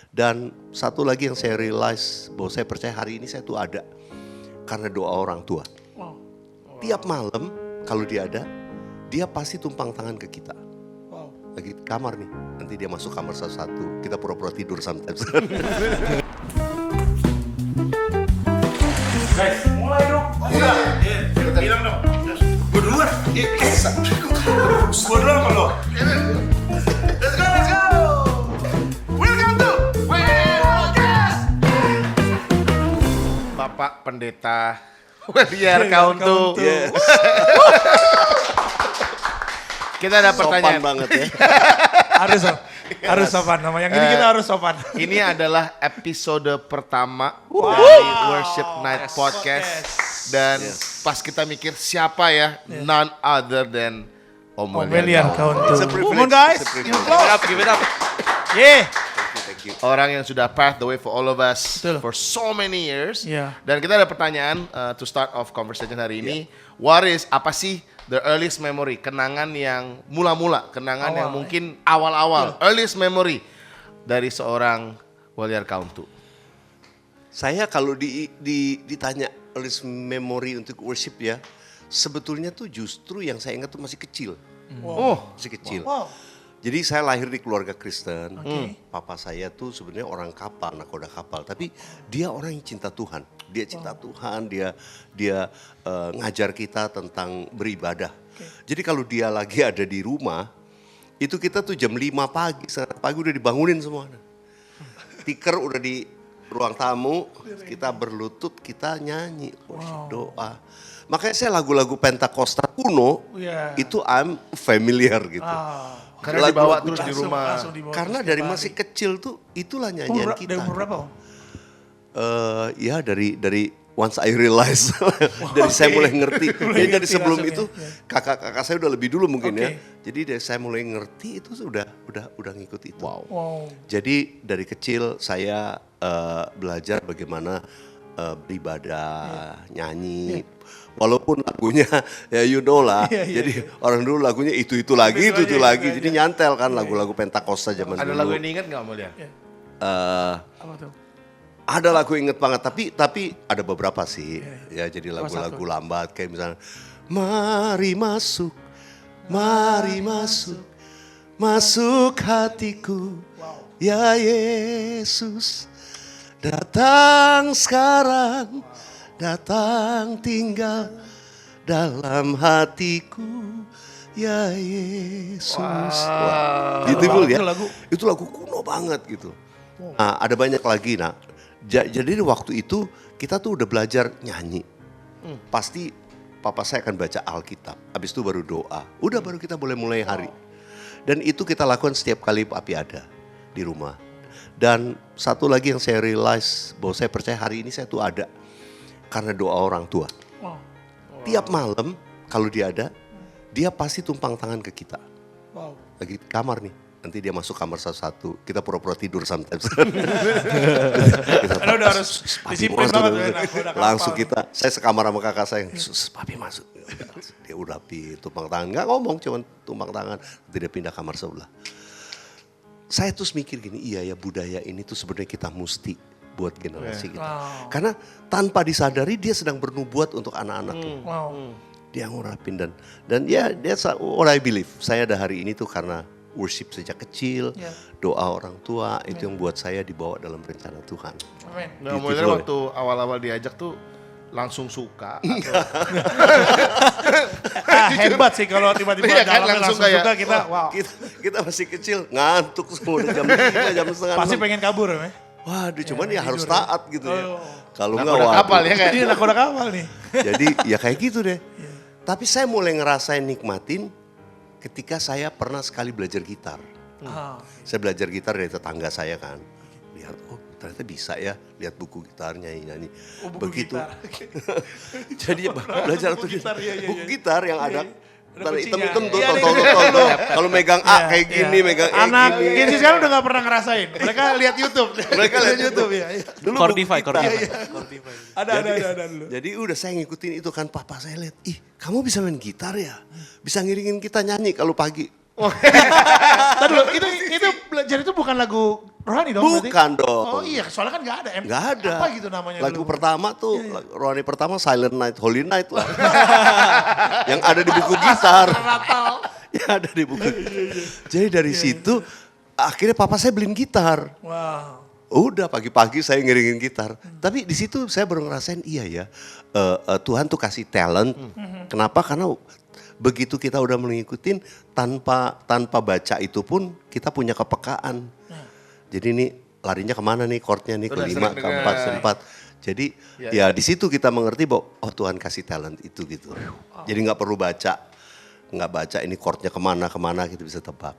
Dan satu lagi yang saya realize bahwa saya percaya hari ini saya tuh ada karena doa orang tua. Tiap malam kalau dia ada, dia pasti tumpang tangan ke kita. Lagi di kamar nih, nanti dia masuk kamar satu-satu. Kita pura-pura tidur sometimes. Guys, mulai dong. Udah, bilang dong. Gue duluan. Gue duluan apa lo? Let's go. Welcome to Podcast. Bapak Pendeta Welliar Kauntu. Kita ada pertanyaan. Sopan banget ya. Harus sopan. Nama yang ini kita harus sopan. Ini adalah episode pertama dari Worship Night Podcast. Dan pas kita mikir siapa ya, none other than Om Welliar Kauntu. It's a privilege. Come on guys. It's a privilege. Give it up. Yeah. Thank you. Orang yang sudah paved the way for all of us Betul. for so many years. Yeah. Dan kita ada pertanyaan to start off conversation hari ini. Apa sih the earliest memory, kenangan yang mula-mula, kenangan yang mungkin awal-awal, earliest memory dari seorang Welliar Kauntu? Saya kalau ditanya earliest memory untuk worship ya, sebetulnya tuh justru yang saya ingat tuh masih kecil. Masih kecil. Wow. Jadi saya lahir di keluarga Kristen. Papa saya tuh sebenarnya orang kapal, nakoda kapal. Tapi dia orang yang cinta Tuhan. Dia cinta Tuhan, dia ngajar kita tentang beribadah. Jadi kalau dia lagi ada di rumah, itu kita tuh jam 5 pagi, setengah pagi udah dibangunin semua. Tikar udah di ruang tamu, kita berlutut, kita nyanyi, doa. Makanya saya lagu-lagu Pentakosta kuno, itu I'm familiar gitu. Karena dibawa terus di rumah. Karena dari masih kecil tuh itulah nyanyian kita. Dari umur berapa Om? Ya dari once I realize, dari saya mulai ngerti. Jadi dari sebelum itu kakak-kakak saya udah lebih dulu mungkin ya. Jadi dari saya mulai ngerti itu udah ngikut itu. Wow. Jadi dari kecil saya belajar bagaimana beribadah, nyanyi. Walaupun lagunya ya you know lah. Jadi orang dulu lagunya itu lagi. Jadi nyantel kan lagu-lagu Pentakosta zaman dulu. Ada lagu yang diingat nggak Om Welliar? Apa tuh? Ada lagu inget banget, tapi ada beberapa sih. Ya jadi lagu-lagu lambat kayak misalnya mari masuk hatiku. Ya Yesus, datang sekarang, datang tinggal dalam hatiku. Ya Yesus. Wah. Gitu ya. Itu lagu kuno banget gitu. Nah, ada banyak lagi. Nah, jadi waktu itu kita tuh udah belajar nyanyi. Pasti papa saya akan baca Alkitab. Habis itu baru doa. Baru kita boleh mulai hari. Dan itu kita lakukan setiap kali papi ada di rumah. Dan satu lagi yang saya realize bahwa saya percaya hari ini saya tuh ada karena doa orang tua. Tiap malam kalau dia ada, dia pasti tumpang tangan ke kita. Lagi di kamar nih. Nanti dia masuk kamar satu-satu. Kita pura-pura tidur sometimes. Karena udah harus disiplin banget. Langsung saya sekamar sama kakak saya. Papi masuk. Dia udah tumpang tangan. Gak ngomong, cuma tumpang tangan. Nanti dia pindah kamar sebelah. Saya terus mikir gini, iya ya budaya ini tuh sebenarnya kita mesti buat generasi kita. Karena tanpa disadari dia sedang bernubuat untuk anak-anaknya. Dia ngurapin dan ya that's what I believe. Saya ada hari ini tuh karena worship sejak kecil, doa orang tua itu yang buat saya dibawa dalam rencana Tuhan. Nah, mulai waktu awal-awal diajak tuh langsung suka. Hebat sih kalau tiba-tiba langsung suka kita. Wow. Kita masih kecil, ngantuk semua udah jam 5, jam setengah 6. Pasti pengen kabur ya. Waduh, cuman ya harus taat gitu ya. Kalau enggak nakoda kapal ya kan. Ini nakoda kapal nih. Jadi ya kayak gitu deh. Tapi saya mulai ngerasain nikmatin ketika saya pernah sekali belajar gitar. Saya belajar gitar dari tetangga saya kan. Lihat, ternyata bisa ya. Lihat buku gitar, nyanyi-nyanyi. Begitu. Jadi belajar tuh buku gitar yang ada hitam-hitam tuh, tol. Kalau megang A kayak gini, megang E Anak gini. Gen Z sekarang udah gak pernah ngerasain. Mereka lihat YouTube. Mereka lihat YouTube ya. Dulu Cordify. Ada dulu. Jadi udah saya ngikutin itu kan, papa saya lihat, ih kamu bisa main gitar ya? Bisa ngiringin kita nyanyi kalau pagi. Tadi dulu, itu belajar itu bukan lagu Rohani dong berarti? Bukan dong. Oh iya, soalnya kan nggak ada. Nggak ada. Apa gitu namanya Lagu dulu? pertama tuh, rohani pertama Silent Night, Holy Night lah. Yang ada di buku gitar. Yang ada di buku. Jadi dari situ akhirnya papa saya beliin gitar. Wow. Udah pagi-pagi saya ngiringin gitar. Tapi di situ saya baru ngerasain iya ya, Tuhan tuh kasih talent. Kenapa? Karena begitu kita udah mengikutin tanpa baca itu pun kita punya kepekaan. Jadi ini larinya kemana nih chordnya nih, ke Udah 5, sering ke dengar. 4, ke 4. Jadi ya di situ kita mengerti bahwa oh Tuhan kasih talent itu gitu. Jadi nggak perlu nggak baca ini chordnya kemana gitu bisa tebak.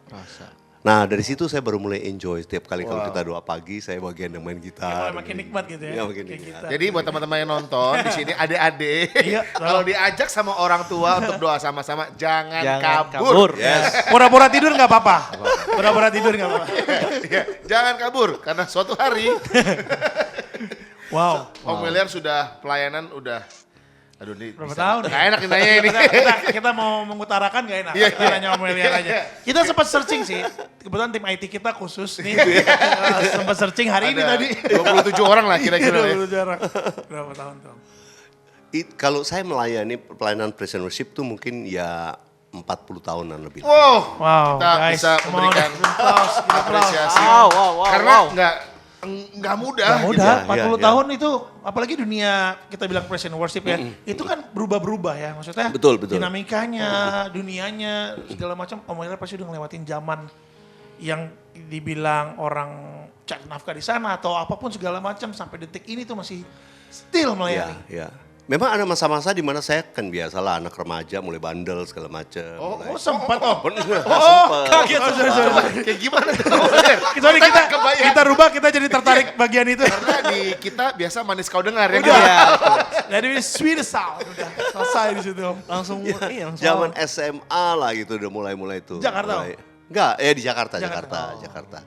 Nah dari situ saya baru mulai enjoy setiap kali kalau kita doa pagi saya bagian yang main gitar. Makin nikmat gitu ya. Iya, makin kayak nikmat. kita. Jadi buat teman-teman yang nonton di sini adik-adik, Iya, kalau diajak sama orang tua untuk doa sama-sama, jangan Jangan kabur. Yes. Pura-pura tidur nggak apa-apa. Pura-pura tidur nggak apa-apa. Ya, jangan kabur karena suatu hari Wow. Om William sudah pelayanan udah aduh ini Berapa tahun? Gak enak nih nanya ini. Kita mau mengutarakan gak enak. Iya, Kita iya. nanya Om Elian aja. Kita sempat searching sih. Kebetulan tim IT kita khusus nih. Sempat searching hari ini Ada tadi. 27 orang lah kira-kira ya. 20 jarak. Berapa tahun tuh? Kalau saya melayani pelayanan praise and worship tuh mungkin ya 40 tahunan lebih. Wow, Wow, kita guys. bisa Come on, memberikan give applause, give applause. apresiasi. Wow. Karena nggak mudah. Gak mudah, Iya, 40 iya. tahun itu, apalagi dunia kita bilang praise and worship ya, itu kan berubah-berubah ya, maksudnya Betul. dinamikanya, dunianya, segala macam. Om Elian pasti udah ngelewatin zaman yang dibilang orang cari nafkah di sana atau apapun segala macam sampai detik ini tuh masih still melayani. Ya. Memang ada masa-masa di mana saya kan biasalah anak remaja mulai bandel segala macam. Oh, sempat Om. Kaget. Kayak gimana tuh? Kecuali kita kebayang. kita rubah, kita jadi tertarik bagian itu. Karena di kita biasa manis kau dengar ya. Udah. Kan? Jadi sweet sound udah selesai di situ Om. Langsung iya, langsung. Zaman SMA lah gitu udah mulai tuh. Jakarta, Mulai. Enggak, di Jakarta. Jakarta.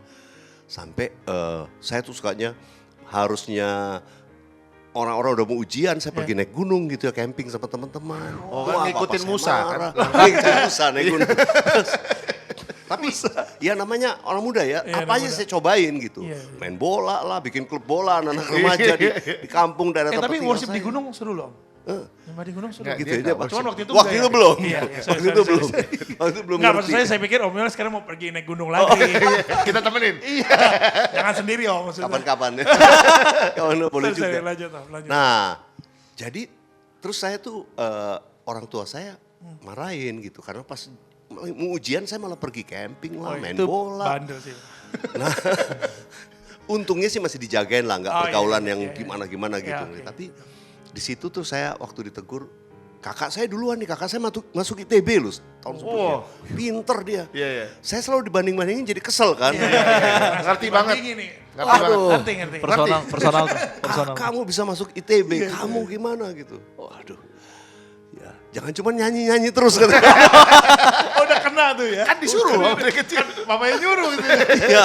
Sampai saya tuh sukanya harusnya orang-orang udah mau ujian, saya pergi naik gunung gitu ya, camping sama teman-teman. Oh, kan ngikutin Musa kan? Ngikutin Musa naik gunung. Tapi ya namanya orang muda ya, Iya, apa anak aja muda. saya cobain gitu. Iya. Main bola lah, bikin klub bola anak-anak remaja di kampung daerah tempat Tapi tinggal worship di saya. gunung seru loh. Nyembah di gunung seru. Nggak, Gitu dia aja, nggak Pak. Cuman waktu itu Waktu enggak itu ya? belum. Iya, Waktu itu belum. Waktu itu belum Enggak, maksud ngerti. saya pikir Om Yul sekarang mau pergi naik gunung lagi. Kita temenin. Iya. Jangan sendiri Om maksudnya. Kapan-kapan ya. Kapan boleh juga. Lanjut Om, lanjut. Nah, jadi terus saya tuh orang tua saya marahin gitu karena pas mau ujian saya malah pergi camping lah, main itu bola. bandel sih. Nah, untungnya sih masih dijagain lah, nggak Oh, pergaulan iya, yang iya, iya. gimana-gimana gitu. Ya, oke. Tapi di situ tuh saya waktu ditegur, kakak saya duluan nih, kakak saya masuk ITB loh tahun sebelumnya. Pinter dia. Iya, iya. Saya selalu dibanding-bandingin jadi kesel kan. Ngerti banget. Gini. Ngerti banget. Ngerti. Personal. Kamu bisa masuk ITB, kamu gimana gitu. Waduh. Ya, jangan cuma nyanyi-nyanyi terus kan. Oh udah kena tuh ya. Kan disuruh dari kecil. Bapaknya nyuruh gitu ya. Iya.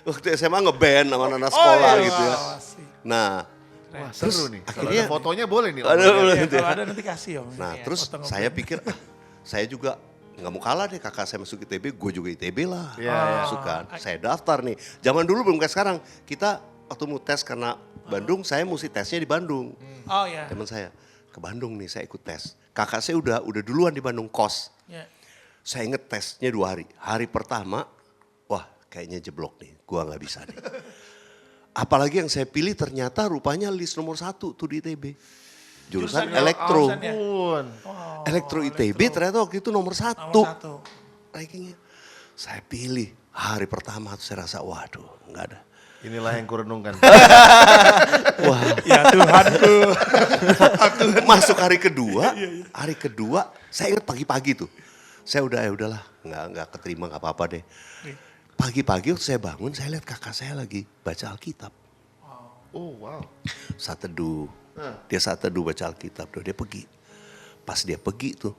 Waktu SMA ngeband sama anak sekolah gitu ya. Asik. Nah, Wah, seru nih. Kalau akhirnya- ada fotonya boleh nih. Om. ada Iya, kalau ada nanti kasih Om. Nah, Iya, terus foto saya ngeband. pikir saya juga nggak mau kalah deh, kakak saya masuk ITB, gue juga ITB lah. Iya, iya. Masuk kan. Saya daftar nih. Zaman dulu belum kayak sekarang. Kita waktu mau tes karena Bandung, saya mesti tesnya di Bandung. Oh iya. Teman saya ke Bandung nih, saya ikut tes. Kakak saya udah duluan di Bandung kos. Iya. Saya inget tesnya 2 hari. Hari pertama, wah kayaknya jeblok nih, gua nggak bisa nih. Apalagi yang saya pilih ternyata rupanya list nomor 1 tuh di ITB. Jurusan Jurusan elektro. jurusannya. Pun. Elektro ITB ternyata waktu itu nomor 1. Nomor 1. Rankingnya. Saya pilih hari pertama tuh saya rasa waduh nggak ada. Inilah yang kurenungkan. Wah Ya Tuhanku. masuk hari kedua saya ingat pagi-pagi tuh. Saya udahlah nggak keterima nggak apa-apa deh. Pagi-pagi waktu saya bangun saya lihat kakak saya lagi baca Alkitab. Oh wow. Saat teduh. Dia saat teduh baca Alkitab. Dia pergi. Pas dia pergi tuh.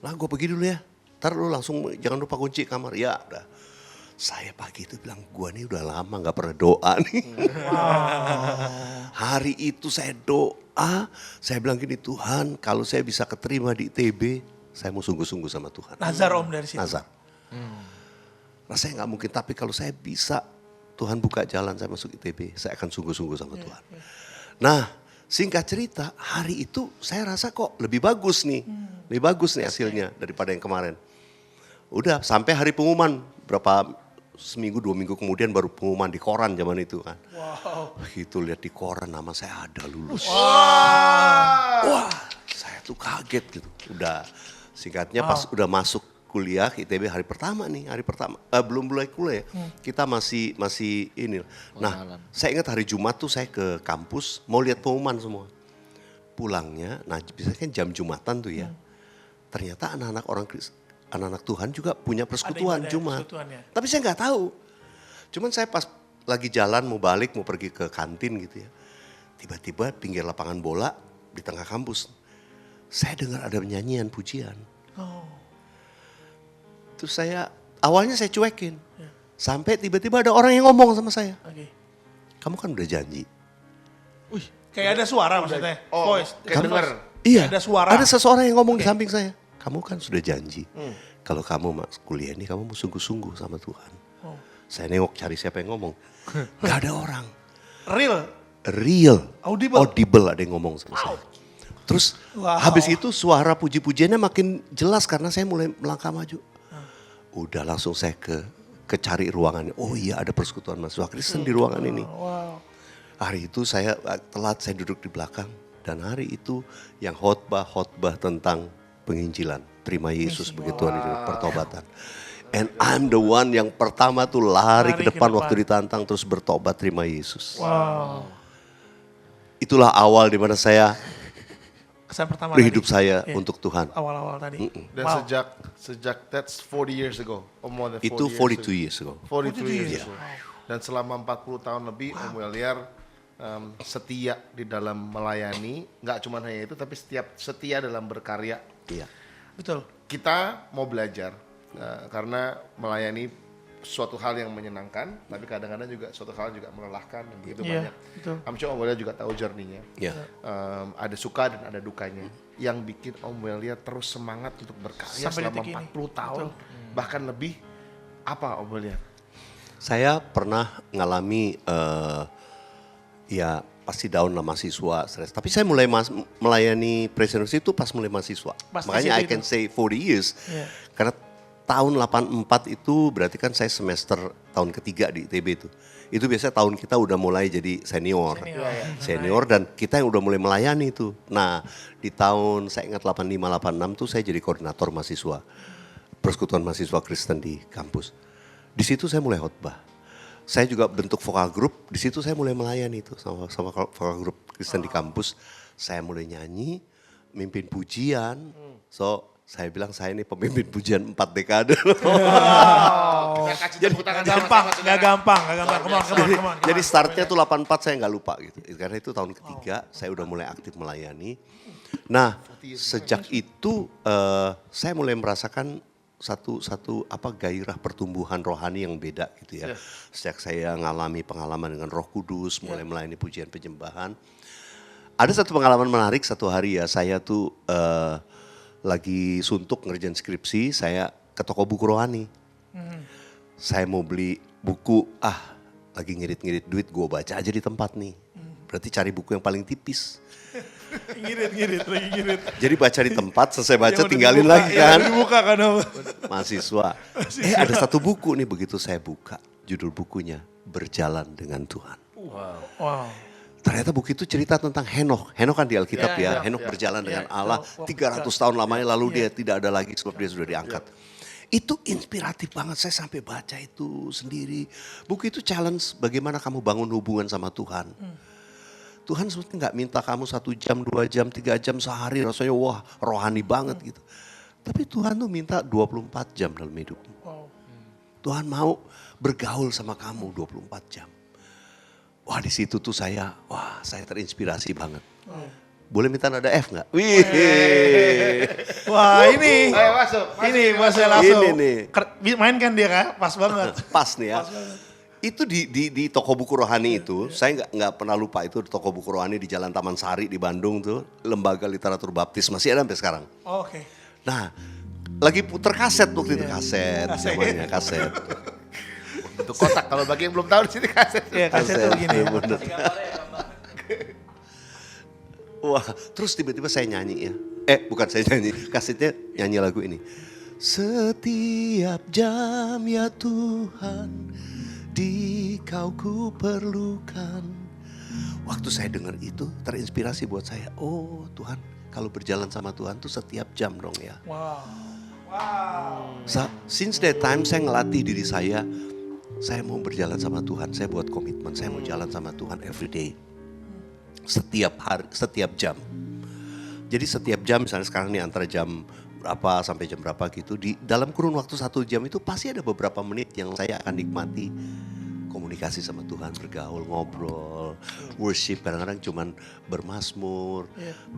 Lah gue pergi dulu ya. Ntar lu langsung jangan lupa kunci kamar. Ya udah. Saya pagi itu bilang gue nih udah lama gak pernah doa nih. Hari itu saya doa. Saya bilang gini, Tuhan kalau saya bisa keterima di ITB. Saya mau sungguh-sungguh sama Tuhan. Nazar Om dari situ. Nazar. Rasanya gak mungkin. Tapi kalau saya bisa Tuhan buka jalan saya masuk ITB, saya akan sungguh-sungguh sama Tuhan. Nah, singkat cerita, hari itu saya rasa kok lebih bagus nih. Lebih bagus nih hasilnya daripada yang kemarin. Udah sampai hari pengumuman, berapa seminggu 2 minggu kemudian baru pengumuman di koran zaman itu kan. Wow. Begitu lihat di koran nama saya ada lulus. Wah, saya tuh kaget gitu. Udah singkatnya pas udah masuk kuliah ITB hari pertama nih, belum mulai kuliah. Kita masih ini. Nah, saya ingat hari Jumat tuh saya ke kampus mau lihat pengumuman semua. Pulangnya, nah biasanya kan jam Jumatan tuh ya. Ternyata anak-anak Tuhan juga punya persekutuan Jumat. Tapi saya nggak tahu. Cuman saya pas lagi jalan mau balik, mau pergi ke kantin gitu ya. Tiba-tiba pinggir lapangan bola di tengah kampus. Saya dengar ada nyanyian pujian. Terus awalnya saya cuekin. Sampai tiba-tiba ada orang yang ngomong sama saya. Kamu kan udah janji. Wih, kayak ada suara maksudnya. Voice. Kayak denger. Iya, ada suara. ada seseorang yang ngomong di samping saya. Kamu kan sudah janji. Kalau kamu kuliah ini kamu mau sungguh-sungguh sama Tuhan. Saya nengok cari siapa yang ngomong. Gak ada orang. Real. Audible ada yang ngomong sama saya. Terus habis itu suara puji-pujiannya makin jelas karena saya mulai melangkah maju. Udah langsung saya ke cari ruangannya. Oh iya ada persekutuan mahasiswa Kristen di ruangan ini. Hari itu saya telat, saya duduk di belakang. Dan hari itu yang khotbah tentang penginjilan. Terima Yesus begitu pertobatan. And I'm the one yang pertama tuh lari ke depan waktu ditantang terus bertobat terima Yesus. Itulah awal dimana saya kesan pertama hidup saya untuk Tuhan. Awal-awal tadi. Dan sejak that's 40 years ago. Or more than 40 Itu 42 years ago. 42 years ago. Dan selama 40 tahun lebih Om Weliar setia di dalam melayani. Nggak cuma hanya itu tapi setia dalam berkarya. Iya. Betul. Kita mau belajar karena melayani suatu hal yang menyenangkan, tapi kadang-kadang juga suatu hal juga melelahkan dan begitu banyak. Betul. I'm sure Om Weliar juga tahu journey-nya. Ada suka dan ada dukanya. Yang bikin Om Weliar terus semangat untuk berkarya sampai selama 40 ini. tahun, bahkan lebih. Apa Om Weliar? Saya pernah ngalami ya pasti down lah mahasiswa, stres. Tapi saya mulai melayani Presence itu pas mulai mahasiswa. Makanya I can say 40 years. Karena tahun 84 itu berarti kan saya semester tahun ketiga di ITB itu. Itu biasanya tahun kita udah mulai jadi senior dan kita yang udah mulai melayani itu. Nah di tahun saya ingat 85-86 tuh saya jadi koordinator mahasiswa. Persekutuan mahasiswa Kristen di kampus. Di situ saya mulai khotbah. Saya juga bentuk vokal group, di situ saya mulai melayani itu sama vokal group Kristen di kampus. Saya mulai nyanyi, mimpin pujian. So saya bilang saya ini pemimpin pujian 4 dekade. Gak gampang. Jadi startnya tuh 84 saya nggak lupa gitu. Karena itu tahun ketiga saya udah mulai aktif melayani. Nah sejak itu saya mulai merasakan satu gairah pertumbuhan rohani yang beda gitu ya. Sejak saya ngalami pengalaman dengan Roh Kudus, mulai melayani pujian penyembahan. Ada satu pengalaman menarik satu hari ya, saya tuh lagi suntuk ngerjain skripsi, saya ke toko buku rohani. Saya mau beli buku, lagi ngirit-ngirit duit, gue baca aja di tempat nih. Berarti cari buku yang paling tipis. Ngirit. Jadi baca di tempat, selesai baca tinggalin lagi kan. Dibuka kan. Mahasiswa. Ada satu buku nih, begitu saya buka. Judul bukunya, Berjalan dengan Tuhan. Wow. Ternyata buku itu cerita tentang Henokh. Henokh kan di Alkitab ya. Henokh berjalan dengan Allah 300 tahun lamanya lalu dia tidak ada lagi sebab dia sudah diangkat. Itu inspiratif banget, saya sampai baca itu sendiri. Buku itu challenge bagaimana kamu bangun hubungan sama Tuhan. Tuhan sebetulnya nggak minta kamu 1 jam, 2 jam, 3 jam sehari rasanya wah rohani banget gitu. Tapi Tuhan tuh minta 24 jam dalam hidupmu. Tuhan mau bergaul sama kamu 24 jam. Wah di situ tuh saya terinspirasi banget. Boleh minta nada F nggak? Wih. Wah ini. Ayo masuk. Ini masih langsung. Ini nih. Main kan dia kan? Pas banget. Pas nih ya. Itu di toko buku rohani itu, saya nggak pernah lupa itu di toko buku rohani di Jalan Taman Sari di Bandung tuh, Lembaga Literatur Baptis, masih ada sampai sekarang. Oke. Nah, lagi puter kaset waktu itu, kaset, namanya kaset. bentuk kotak. Kalau bagi yang belum tahu di sini kaset. Iya, kaset tuh begini. Ya. bener. Wah, terus tiba-tiba saya nyanyi ya. Bukan saya nyanyi, kasetnya nyanyi lagu ini. Setiap jam ya Tuhan, di Kau ku perlukan. Waktu saya dengar itu terinspirasi buat saya. Oh Tuhan, kalau berjalan sama Tuhan tuh setiap jam dong ya. Wow. Since that time saya ngelatih diri saya mau berjalan sama Tuhan, saya buat komitmen, saya mau jalan sama Tuhan every day. Setiap hari, setiap jam. Jadi setiap jam, misalnya sekarang nih antara jam berapa sampai jam berapa gitu, di dalam kurun waktu 1 jam itu pasti ada beberapa menit yang saya akan nikmati komunikasi sama Tuhan, bergaul, ngobrol, worship, kadang-kadang cuman bermazmur.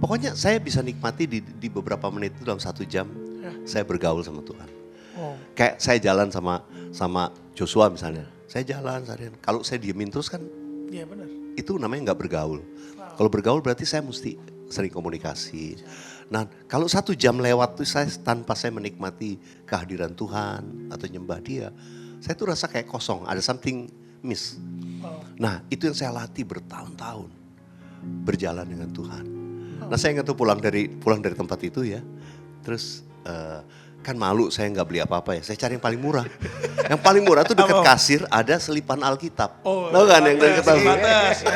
Pokoknya saya bisa nikmati di beberapa menit itu dalam 1 jam, saya bergaul sama Tuhan. Kayak saya jalan sama Joshua misalnya, saya jalan seharian. Kalau saya diemin terus kan, Iya benar. itu namanya nggak bergaul. Kalau bergaul berarti saya mesti sering komunikasi. Nah, kalau 1 jam lewat tuh tanpa saya menikmati kehadiran Tuhan atau nyembah Dia, saya tuh rasa kayak kosong, ada something miss. Nah, itu yang saya latih bertahun-tahun, berjalan dengan Tuhan. Nah, saya ingat tuh pulang dari tempat itu ya, terus kan malu saya nggak beli apa-apa ya, saya cari yang paling murah. Yang paling murah tuh dekat kasir ada selipan Alkitab. Tahu kan yang dekat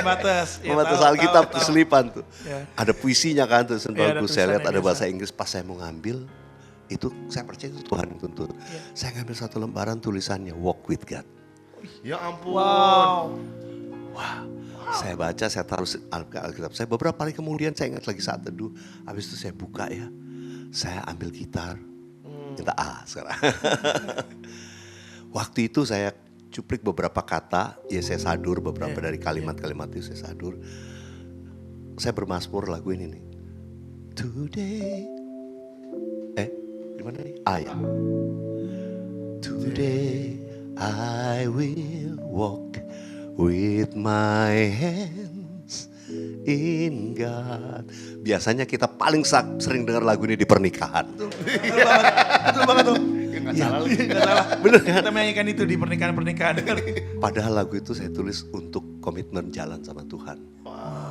Batas. Membatas Alkitab tuh selipan tuh. Ya. Ada puisinya kan tuh, bagus. Saya lihat ada tulisannya bahasa Inggris, pas saya mau ngambil, itu saya percaya itu Tuhan yang tuntut. Saya ngambil 1 lembaran tulisannya, Walk with God. Ya ampun. Wow. Saya baca, saya taruh Alkitab. Saya beberapa hari kemudian saya ingat lagi saat teduh, habis itu saya buka ya, saya ambil gitar, minta sekarang. Waktu itu saya cuplik beberapa kata, ya saya sadur beberapa dari kalimat-kalimat itu saya sadur. Saya bermazmur lagu ini nih. Today, gimana nih? Ya. Today I will walk with my hands in God. Biasanya kita paling sering dengar lagu ini di pernikahan. Betul banget tuh. Nggak salah lu. Nggak salah. Bener kan? Kita menyanyikan itu di pernikahan-pernikahan. Padahal lagu itu saya tulis untuk komitmen jalan sama Tuhan.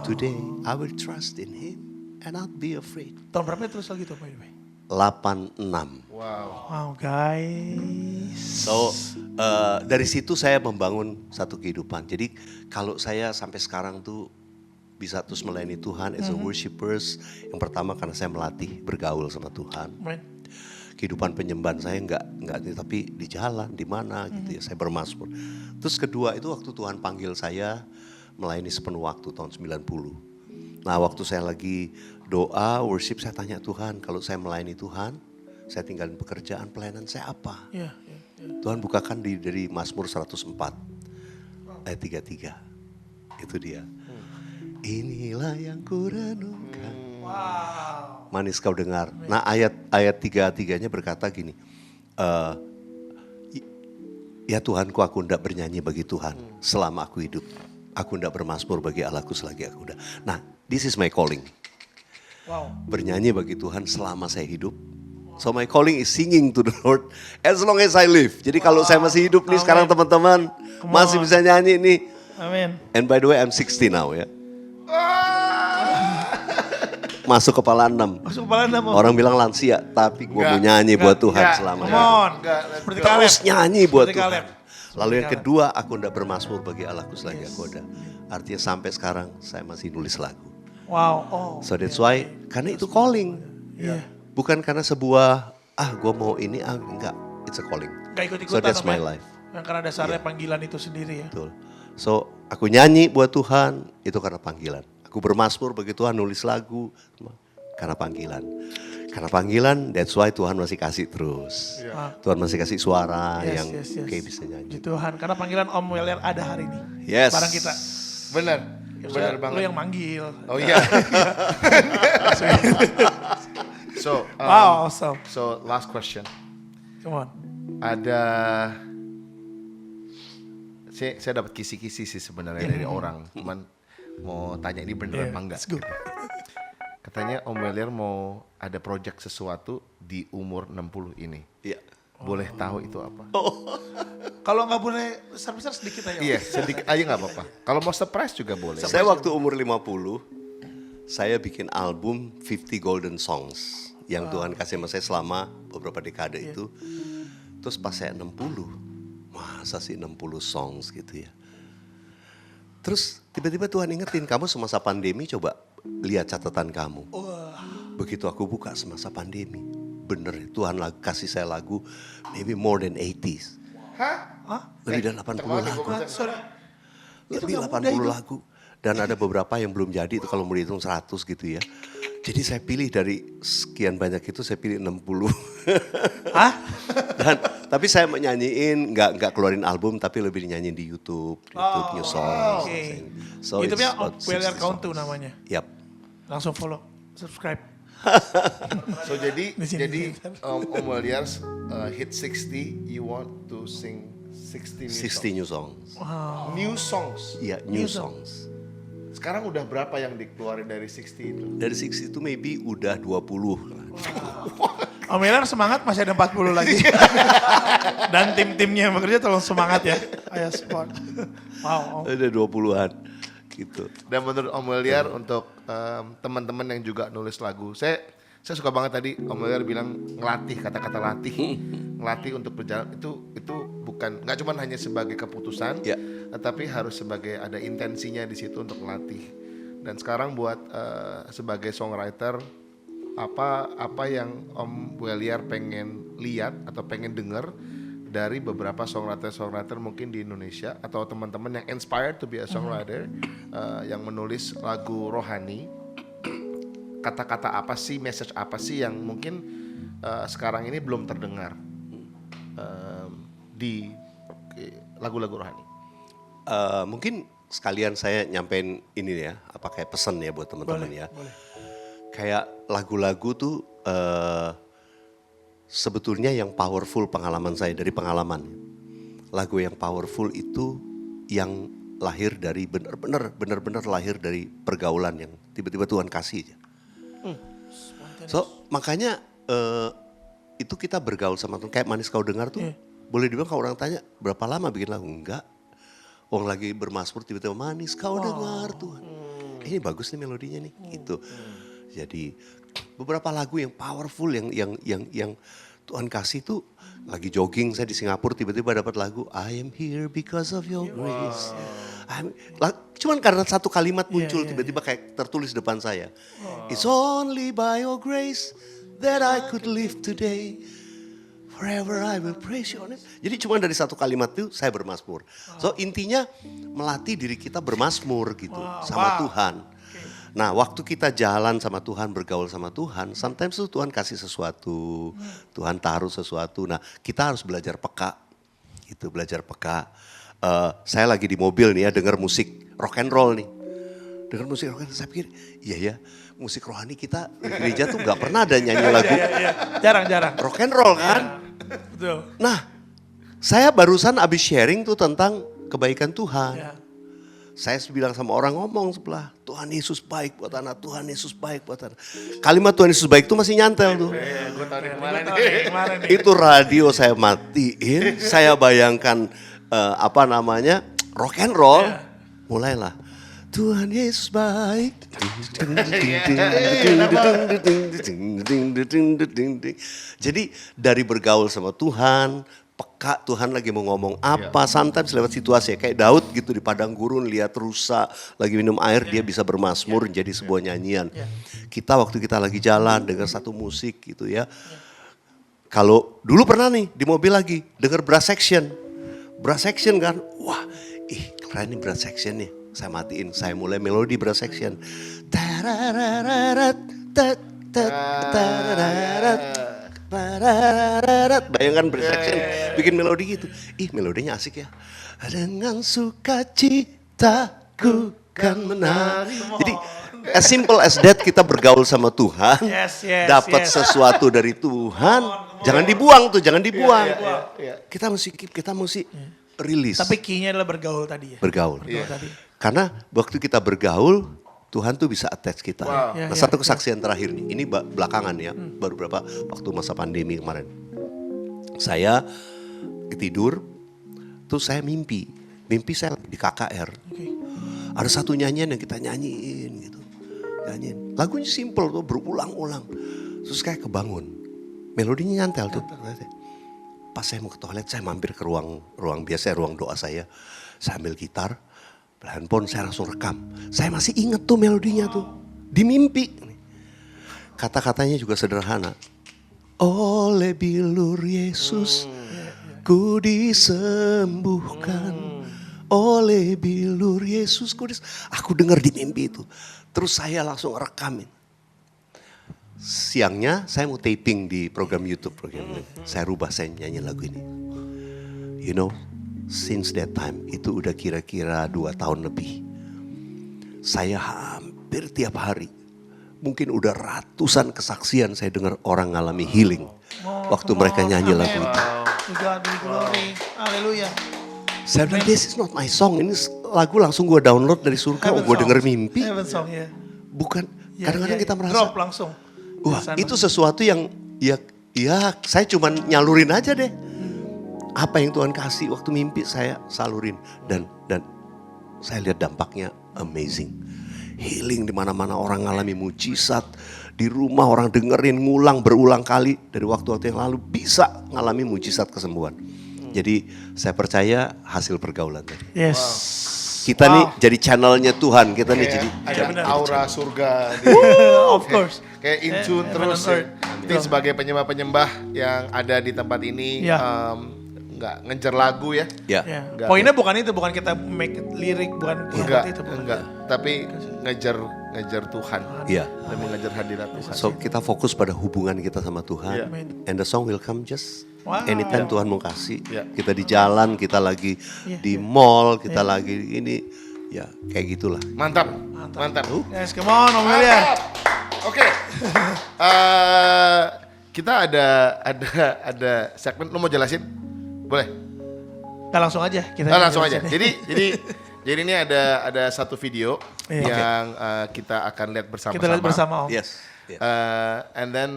Today I will trust in Him and not be afraid. Tahun berapa tulis lagi tuh, by the way? 86. Wow guys. So dari situ saya membangun satu kehidupan. Jadi kalau saya sampai sekarang tuh bisa terus melayani Tuhan as a worshipers, yang pertama karena saya melatih bergaul sama Tuhan. Kehidupan penyembahan saya enggak tapi di jalan, di mana gitu ya, saya bermazmur. Terus kedua itu waktu Tuhan panggil saya melayani sepenuh waktu tahun 90. Nah, waktu saya lagi doa, worship, saya tanya Tuhan, kalau saya melayani Tuhan, saya tinggalin pekerjaan, pelayanan saya apa? Tuhan bukakan dari Mazmur 104 ayat 33. Itu dia. Inilah yang kurenungkan. Manis kau dengar. Nah, ayat 33-nya berkata gini. Ya Tuhanku, aku hendak bernyanyi bagi Tuhan selama aku hidup. Aku hendak bermazmur bagi Allahku selagi aku hidup. Nah, this is my calling. Bernyanyi bagi Tuhan selama saya hidup. So my calling is singing to the Lord as long as I live. Jadi kalau saya masih hidup nih sekarang teman-teman masih bisa nyanyi nih. Amin. And by the way I'm 60 now ya. Masuk kepala 6. Orang bilang lansia, tapi gue mau nyanyi buat Tuhan selama Come on. Seperti Kaleb. Terus nyanyi buat Seperti Tuhan. Kaleb. Lalu yang kedua, aku hendak bermazmur bagi Allahku selagi aku ada. Artinya sampai sekarang saya masih nulis lagu. Wow. So that's why, karena itu calling. Bukan karena sebuah, gue mau ini, enggak. It's a calling. Gak ikut-ikutan. So that's my life. Yang karena dasarnya panggilan itu sendiri ya. Betul. So aku nyanyi buat Tuhan, itu karena panggilan. Aku bermazmur bagi Tuhan, nulis lagu, karena panggilan. Karena panggilan, that's why Tuhan masih kasih terus. Tuhan masih kasih suara yang kayak bisa nyanyi. Tuhan, karena panggilan Om Weller ada hari ini. Yes. Barang kita. Benar. Benar banget. Lu yang manggil. Oh iya. So, Wow, awesome. So last question. Come on. Ada saya dapat kisi-kisi sih sebenarnya dari orang. Cuman mau tanya ini beneran apa enggak. Let's go. Katanya Om Weller mau ada project sesuatu di umur 60 ini. Iya. boleh tahu itu apa? Kalau nggak boleh besar-besar sedikit aja. Iya, sedikit aja nggak apa-apa. Kalau mau surprise juga boleh. Saya waktu umur 50, saya bikin album 50 Golden Songs yang Tuhan kasih sama saya selama beberapa dekade itu. Terus pas saya 60, masa sih 60 songs gitu ya. Terus tiba-tiba Tuhan ingetin, kamu semasa pandemi coba lihat catatan kamu. Begitu aku buka semasa pandemi, bener Tuhan kasih saya lagu maybe more than 80s. Hah? Lebih dari 80 lagu. Sorry. Lebih 80 lagu. Dan ada beberapa yang belum jadi itu kalau mau dihitung 100 gitu ya. Jadi saya pilih dari sekian banyak itu saya pilih 60. Hah? Tapi saya menyanyiin nggak keluarin album tapi lebih nyanyiin di YouTube New Songs. Oke. So YouTube-nya it's about Well 60 Count songs. namanya. Yap. Langsung follow, subscribe. So jadi Di sini. Om Waliars hit 60, you want to sing 60 new 60 songs. new songs. New songs. Iya, new songs. Sekarang udah berapa yang dikeluarin dari 60 itu? Dari 60 itu maybe udah 20 lah. Om Waliars semangat, masih ada 40 lagi. Dan tim-timnya yang bekerja tolong semangat ya. Ayo support. Wow. Ada 20-an gitu. Dan menurut Om Waliar untuk teman-teman yang juga nulis lagu, saya suka banget tadi Om Waliar bilang ngelatih, kata-kata latih, ngelatih untuk berjalan itu bukan nggak cuma hanya sebagai keputusan, Ya. tetapi harus sebagai ada intensinya di situ untuk melatih. Dan sekarang buat sebagai songwriter apa yang Om Waliar pengen lihat atau pengen dengar dari beberapa songwriter mungkin di Indonesia atau teman-teman yang inspired to be a songwriter yang menulis lagu rohani, kata-kata apa sih, message apa sih yang mungkin sekarang ini belum terdengar di lagu-lagu rohani. Mungkin sekalian saya nyampein ini ya, apa kayak pesan ya buat teman-teman ya. Kayak lagu-lagu tuh sebetulnya yang powerful pengalaman saya dari pengalaman. Lagu yang powerful itu yang lahir dari benar-benar lahir dari pergaulan yang tiba-tiba Tuhan kasih aja. So makanya itu kita bergaul sama Tuhan. Kayak Manis Kau Dengar tuh boleh dibilang kalau orang tanya berapa lama bikin lagu? Enggak. Orang lagi bermazmur tiba-tiba Manis Kau Dengar Tuhan. Ini bagus nih melodinya nih gitu. Jadi beberapa lagu yang powerful yang Tuhan kasih tuh lagi jogging saya di Singapura tiba-tiba dapat lagu I am here because of your grace. Cuman karena satu kalimat muncul tiba-tiba kayak tertulis depan saya. It's only by your grace that I could live today. Forever I will praise your name. Jadi cuma dari satu kalimat itu saya bermazmur. So intinya melatih diri kita bermazmur gitu sama Tuhan. Nah waktu kita jalan sama Tuhan, bergaul sama Tuhan, sometimes tuh Tuhan kasih sesuatu, Tuhan taruh sesuatu. Nah kita harus belajar peka, gitu, belajar peka. Saya lagi di mobil nih ya, denger musik rock and roll nih. Dengar musik rock and roll, saya pikir iya ya, musik rohani kita di gereja tuh gak pernah ada nyanyi lagu. Jarang-jarang. Rock and roll kan. Betul. Nah saya barusan abis sharing tuh tentang kebaikan Tuhan. Ya. Saya bilang sama orang ngomong sebelah, Tuhan Yesus baik buat anak, Tuhan Yesus baik buat anak. Kalimat Tuhan Yesus baik itu masih nyantel tuh. Gue tahu Kemarin nih. Itu radio saya matiin, saya bayangkan rock and roll, mulailah. Tuhan Yesus baik. Jadi dari bergaul sama Tuhan, peka Tuhan lagi mau ngomong apa, sometimes lewat situasi kayak Daud gitu di padang gurun lihat rusa lagi minum air dia bisa bermazmur jadi sebuah nyanyian. Kita waktu kita lagi jalan dengar satu musik gitu ya. Kalau dulu pernah nih di mobil lagi dengar brass section kan, wah keren nih brass section nih. Saya matiin, saya mulai melodi brass section. Bayangkan brass section bikin melodi gitu. Melodinya asik ya. Dengan sukacitaku kan menari. Jadi as simple as that kita bergaul sama Tuhan. Dapat sesuatu dari Tuhan. Jangan dibuang tuh, jangan dibuang. Kita mesti rilis. Tapi key-nya adalah bergaul tadi ya. Bergaul. Tadi. Karena waktu kita bergaul, Tuhan tuh bisa attach kita. Wow. Nah, satu kesaksian terakhir nih, ini belakangan ya, baru berapa waktu masa pandemi kemarin. Saya tidur, terus saya mimpi saya lagi di KKR. Ada satu nyanyian yang kita nyanyiin gitu, lagunya simple tuh, berulang-ulang. Terus kayak kebangun, melodinya nyantel tuh. Pas saya mau ke toilet, saya mampir ke ruang biasa, ruang doa saya ambil gitar, handphone saya langsung rekam. Saya masih inget tuh melodinya tuh, di mimpi. Kata-katanya juga sederhana. Oleh bilur Yesus ku disembuhkan. Oleh bilur Yesus aku dengar di mimpi itu. Terus saya langsung rekamin. Siangnya saya mau taping di program YouTube ini. Saya rubah, saya nyanyi lagu ini. You know, since that time, itu udah kira-kira 2 tahun lebih. Saya hampir tiap hari, mungkin udah ratusan kesaksian saya dengar orang ngalami healing waktu mereka nyanyi lagu itu. God be glory. Haleluya. Saya bilang, this is not my song. Ini lagu langsung gue download dari surga, gue denger mimpi. Heaven song ya. Bukan, kadang-kadang kita merasa, drop langsung. wah itu sesuatu yang ya saya cuman nyalurin aja deh. Apa yang Tuhan kasih waktu mimpi saya salurin. Dan saya lihat dampaknya amazing. Healing di mana-mana, orang ngalami mujizat. Di rumah orang dengerin ngulang berulang kali dari waktu-waktu yang lalu bisa ngalami mujizat kesembuhan. Jadi saya percaya hasil pergaulan tadi. Yes. Kita nih jadi channelnya Tuhan, kita nih jadi ada aura surga. Of course. Kayak in tune terus. Ini sebagai penyembah-penyembah yang ada di tempat ini, nggak ngejar lagu ya. ya. Enggak. Poinnya bukan itu, bukan kita make lirik, bukan Enggak, itu. enggak. Tapi ngejar Tuhan. Iya. Dan mengejar hadirat Tuhan. So kita fokus pada hubungan kita sama Tuhan. And the song will come just anytime Tuhan mau kasih. Kita di jalan, kita lagi di mall, kita lagi ini. Ya kayak gitulah. Mantap. Yes, come on Om William. Oke. Kita ada segmen, lu mau jelasin? Boleh? Kita langsung aja. Langsung aja. Jadi ini ada satu video yang kita akan lihat bersama-sama. Kita lihat bersama Om. Yes. And then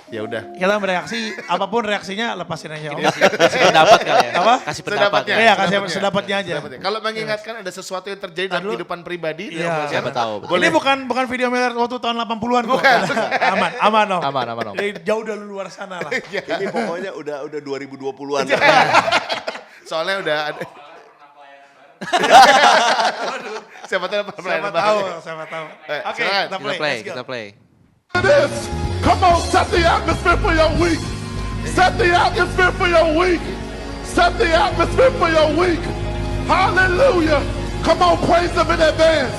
ya udah. Kita bereaksi, apapun reaksinya lepasin aja Om. Kasih pendapat kali ya. Apa? Kasih pendapat. Sedapatnya. Iya, kasih sedapatnya aja. Kalau mengingatkan ada sesuatu yang terjadi dalam kehidupan pribadi, Iya. Siapa tahu. Ini bukan video Miller waktu tahun 80-an kok. Aman Om. Aman Om. Jadi jauh dari luar sana lah. Ini pokoknya udah 2020-an. soalnya udah ada. Siapa tahu. Siapa tahu. Oke, Kita play. This. Come on, set the atmosphere for your week. Set the atmosphere for your week. Set the atmosphere for your week. Hallelujah. Come on, praise him in advance.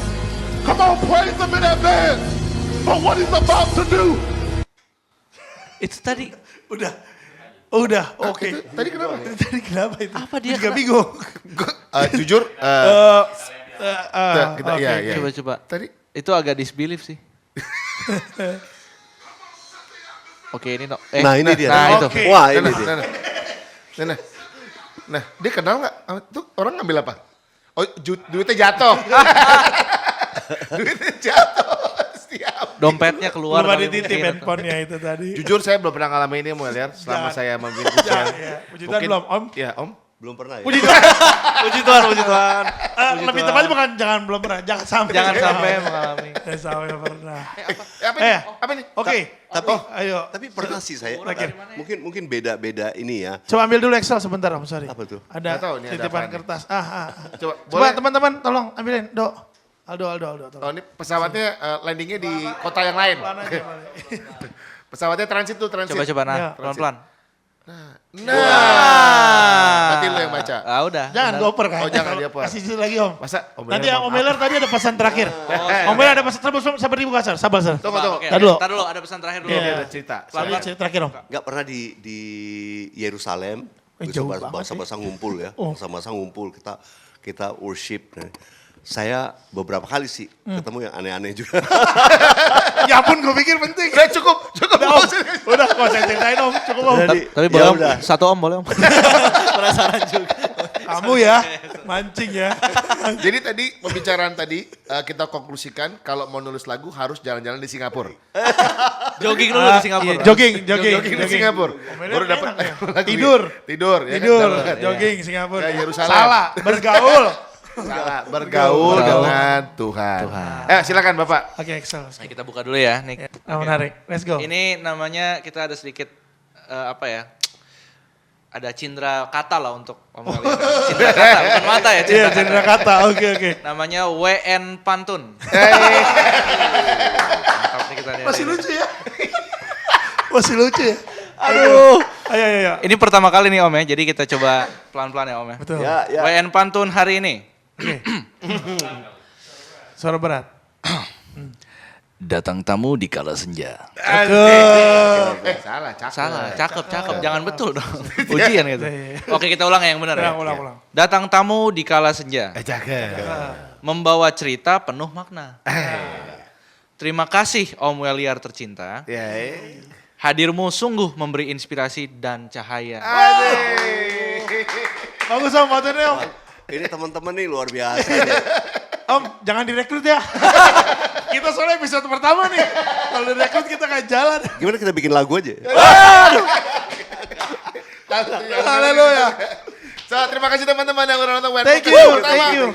Come on, praise him in advance for what he's about to do. Itu tadi. Udah, oke. Tadi kenapa? Tadi kenapa itu? Apa dia juga kena- bingung. Jujur, kita oke. ya. Coba. Tadi Itu agak disbelief sih. Oke ini no. Nah ini dia. Nah itu. Oke. Wah ini dia. Nah, dia kenal nggak? Tuh orang ngambil apa? Oh, duitnya jatuh. Duitnya jatuh. Siap. Dompetnya keluar. Belum ada tapi titip mungkin- handphonenya itu tadi. Jujur saya belum pernah ngalamin ini, mau lihat selama Jangan. saya memimpin ujian. Puji Tuhan belum, Om. Ya, Om. Belum pernah ya? Puji Tuhan. Puji Tuhan. Lebih tepatnya bukan jangan belum pernah, jangan sampai. Jangan sampai mengalami. Jangan sampai pernah. Apa ini? Apa ini? Oke, Tapi ayo. tapi pernah sih saya. Terakhir. Mungkin beda-beda ini ya. Coba ambil dulu Excel sebentar Om, sorry. Apa tuh? Ada Nggak tahu ini ada titipan apaan kertas. Coba, Coba boleh? teman-teman tolong ambilin, Do. Aldo, tolong. Oh, ini pesawatnya landingnya di kota yang lain. Pelan aja, boleh. Pesawatnya transit tuh, transit. Coba nah, Ya. pelan-pelan. Berarti lu yang baca. Ah udah. Jangan benar. goper kan. Oh, jangan dioper. Kasih situ lagi Om. Masa Om Nanti Miller Om Miller tadi ada pesan terakhir. Om Miller ada pesan, sabar dibuka, sabar. Tunggu. Oke, Tar dulu. Tar dulu, ada pesan terakhir dulu. Iya. Ada cerita. Pelan terakhir Om. Nggak pernah di Yerusalem. Jauh banget Masa-masa ngumpul ya. Oh. Masa-masa ngumpul kita worship. Saya beberapa kali sih ketemu yang aneh-aneh juga. Ya ampun, gue pikir penting. Udah cukup. Udah, kok saya ceritain Om, cukup Om. Tapi Ya boleh Om, udah. satu Om boleh Om. Penasaran juga. Kamu ya, mancing ya. Jadi tadi pembicaraan tadi kita konklusikan kalau mau nulis lagu harus jalan-jalan di Singapura. Jogging dulu di Singapura. Iya, jogging. Jogging di Singapura. Omelia Baru dapat enak ya. lagi. Tidur. Tidur. Ya kan? Tidur, Dapat. jogging Singapura. Ya, Yerusalem. Salah, bergaul. Salah, bergaul dengan Tuhan. Silakan Bapak. Oke, Excel. Nah, kita buka dulu ya, Nick. Menarik, let's go. Ini namanya kita ada sedikit apa ya? Ada cindera kata lah untuk omongan kalian. Cindera kata, bukan mata ya, Iya, cindera kata. cendera kata, oke. Namanya WN Pantun. Mantap nih kita nih. Masih lucu ya? Masih lucu ya? Aduh. Ayo. Ini pertama kali nih Om ya, jadi kita coba pelan-pelan ya Om ya. Betul. Ya. WN Pantun hari ini. Oke. Suara berat. Datang tamu di kala senja. Salah, cakep. Salah, cakep. Jangan betul dong. Ujian gitu. Oke, kita ulang yang benar ya. Ulang. Datang tamu di kala senja. Cakep. Membawa cerita penuh makna. Terima kasih Om Weliar tercinta. Ya. Hadirmu sungguh memberi inspirasi dan cahaya. Bagus Om, fotonya Om. Ini teman-teman nih luar biasa nih. Om, jangan direkrut ya. Kita soalnya episode pertama nih. Kalau direkrut kita gak jalan. Gimana kita bikin lagu aja? Haleluya. So, terima kasih teman-teman yang udah nonton. Thank you.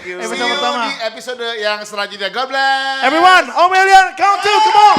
See Episode you pertama. di episode yang selanjutnya. God bless. Everyone, Om Elian, count 2, come on.